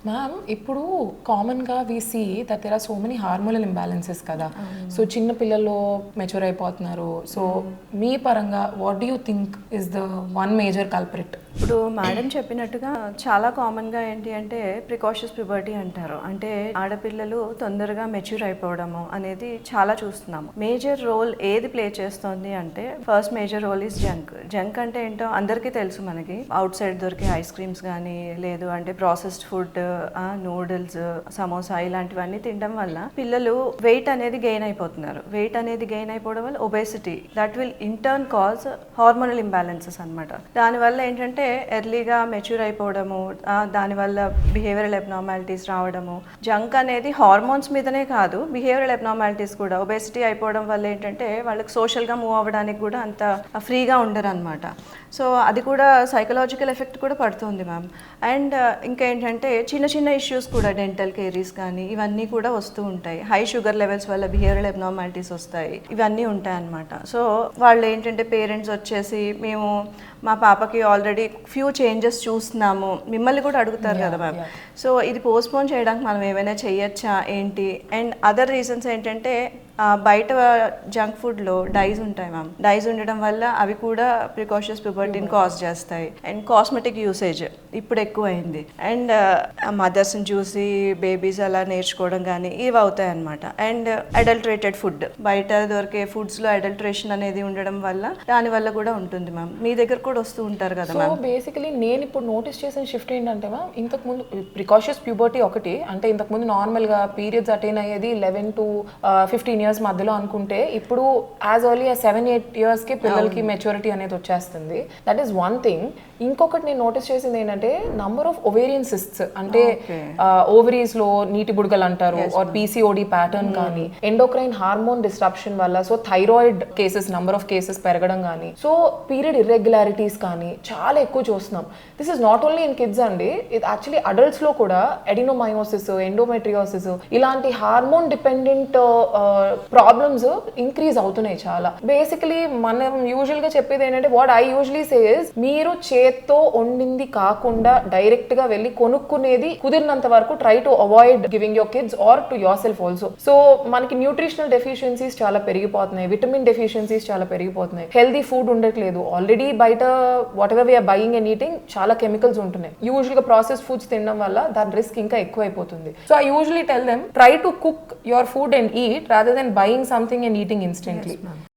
Ma'am ఇప్పుడు కామన్గా we see that there are so many hormonal imbalances కదా. So చిన్న పిల్లల్లో మెచ్యూర్ అయిపోతున్నారు. సో మీ పరంగా what do you think is the one major culprit? ఇప్పుడు మేడం చెప్పినట్టుగా చాలా కామన్గా ఏంటి అంటే ప్రికాషస్ ప్యూబర్టీ అంటారు. అంటే ఆడపిల్లలు తొందరగా మెచ్యూర్ అయిపోవడము అనేది చాలా చూస్తున్నాము. మేజర్ రోల్ ఏది ప్లే చేస్తుంది అంటే first major role is junk. Junk అంటే ఏంటో అందరికీ తెలుసు. మనకి అవుట్ సైడ్ దొరికే ఐస్ క్రీమ్స్ కానీ లేదు అంటే ప్రాసెస్డ్ ఫుడ్, నూడిల్స్, సమోసా ఇలాంటివన్నీ తినడం వల్ల పిల్లలు వెయిట్ అనేది గెయిన్ అయిపోతున్నారు. వెయిట్ అనేది గెయిన్ అయిపోవడం వల్ల obesity that will in turn cause hormonal imbalances అనమాట. దానివల్ల ఏంటంటే ఎర్లీగా మెచ్యూర్ అయిపోవడము, దానివల్ల బిహేవియరల్ అబ్నార్మాలిటీస్ రావడము. జంక్ అనేది హార్మోన్స్ మీదనే కాదు, బిహేవియరల్ అబ్నార్మాలిటీస్ కూడా. ఒబేసిటీ అయిపోవడం వల్ల ఏంటంటే వాళ్ళకి సోషల్గా మూవ్ అవ్వడానికి కూడా అంత ఫ్రీగా ఉండరు అనమాట. సో అది కూడా సైకలాజికల్ ఎఫెక్ట్ కూడా పడుతుంది మ్యామ్. అండ్ ఇంకేంటంటే చిన్న చిన్న ఇష్యూస్ కూడా డెంటల్ కేరీస్ కానీ ఇవన్నీ కూడా వస్తూ ఉంటాయి. హై షుగర్ లెవెల్స్ వల్ల బిహేవియరల్ అబ్నార్మాలిటీస్ వస్తాయి, ఇవన్నీ ఉంటాయి అన్నమాట. సో వాళ్ళు ఏంటంటే పేరెంట్స్ వచ్చేసి మేము మా పాపకి ఆల్రెడీ ఫ్యూ చేంజెస్ చూస్తున్నాము, మిమ్మల్ని కూడా అడుగుతారు కదా మ్యామ్. సో ఇది పోస్ట్పోన్ చేయడానికి మనం ఏమైనా చేయొచ్చా ఏంటి? అండ్ అదర్ రీజన్స్ ఏంటంటే బయట జంక్ ఫుడ్లో డైస్ ఉంటాయి మ్యామ్. డైస్ ఉండడం వల్ల అవి కూడా ప్రికాషస్ ప్యూబర్టీని కాజ్ చేస్తాయి. అండ్ కాస్మెటిక్ యూసేజ్ ఇప్పుడు ఎక్కువైంది. అండ్ మదర్స్ని చూసి బేబీస్ అలా నేర్చుకోవడం కానీ ఇవి అవుతాయి అన్నమాట. అండ్ అడల్టరేటెడ్ ఫుడ్, బయట దొరికే ఫుడ్స్లో అడల్టరేషన్ అనేది ఉండడం వల్ల దానివల్ల కూడా ఉంటుంది మ్యామ్. మీ దగ్గర కూడా వస్తూ ఉంటారు కదా మ్యామ్. సో బేసికలీ నేను ఇప్పుడు నోటీస్ చేసిన షిఫ్ట్ ఏంటంటే మ్యామ్, ఇంతకుముందు ప్రికాషస్ ప్యూబర్టీ ఒకటి అంటే ఇంతకుముందు నార్మల్గా పీరియడ్స్ అటైన్ అయ్యేది 11 to 15 years మధ్యలో అనుకుంటే ఇప్పుడు యాజ్ ఎర్లీ as 7-8 yearsకి పిల్లలకి మెచ్యూరిటీ అనేది వచ్చేస్తుంది. That is one thing. ఇంకొకటి నేను నోటీస్ చేసింది ఏంటంటే నంబర్ ఆఫ్ ఒవేరియన్ సిస్ట్స్, అంటే ఓవరీస్ లో నీటి బుడగలు అంటారు, ఆర్ పీసీఓడి ప్యాటర్న్ కానీ, ఎండోక్రైన్ హార్మోన్ డిస్ట్రప్షన్ వల్ల so thyroid cases number of cases పెరగడం కానీ, సో పీరియడ్ ఇర్రెగ్యులారిటీస్ కానీ చాలా ఎక్కువ చూస్తున్నాం. This is not only in kids అండి, ఇది యాక్చువల్లీ అడల్ట్స్ లో కూడా ఎడినోమయోసిస్, ఎండోమెట్రియోసిస్ ఇలాంటి హార్మోన్ డిపెండెంట్ ప్రాబ్లమ్స్ ఇంక్రీజ్ అవుతున్నాయి చాలా. బేసికలీ మనం యూజువల్ గా చెప్పేది ఏంటంటే what I usually say is మీరు చేత్తో వండింది కాకుండా డైరెక్ట్ గా వెళ్ళి కొనుక్కునేది కుదిరినంత వరకు try to avoid giving your kids or to yourself also. So మనకి న్యూట్రిషనల్ డెఫిషియన్సీస్ చాలా పెరిగిపోతున్నాయి, విటమిన్ డెఫిషియన్సీస్ చాలా పెరిగిపోతున్నాయి, హెల్దీ ఫుడ్ ఉండట్లేదు. ఆల్రెడీ బయట whatever we are buying and eating చాలా కెమికల్స్ ఉంటున్నాయి. యూజువల్ గా ప్రాసెస్ ఫుడ్స్ తినడం వల్ల దాని రిస్క్ ఇంకా ఎక్కువైపోతుంది. So I usually tell them try to cook your food and eat rather than buying something and eating instantly. Yes,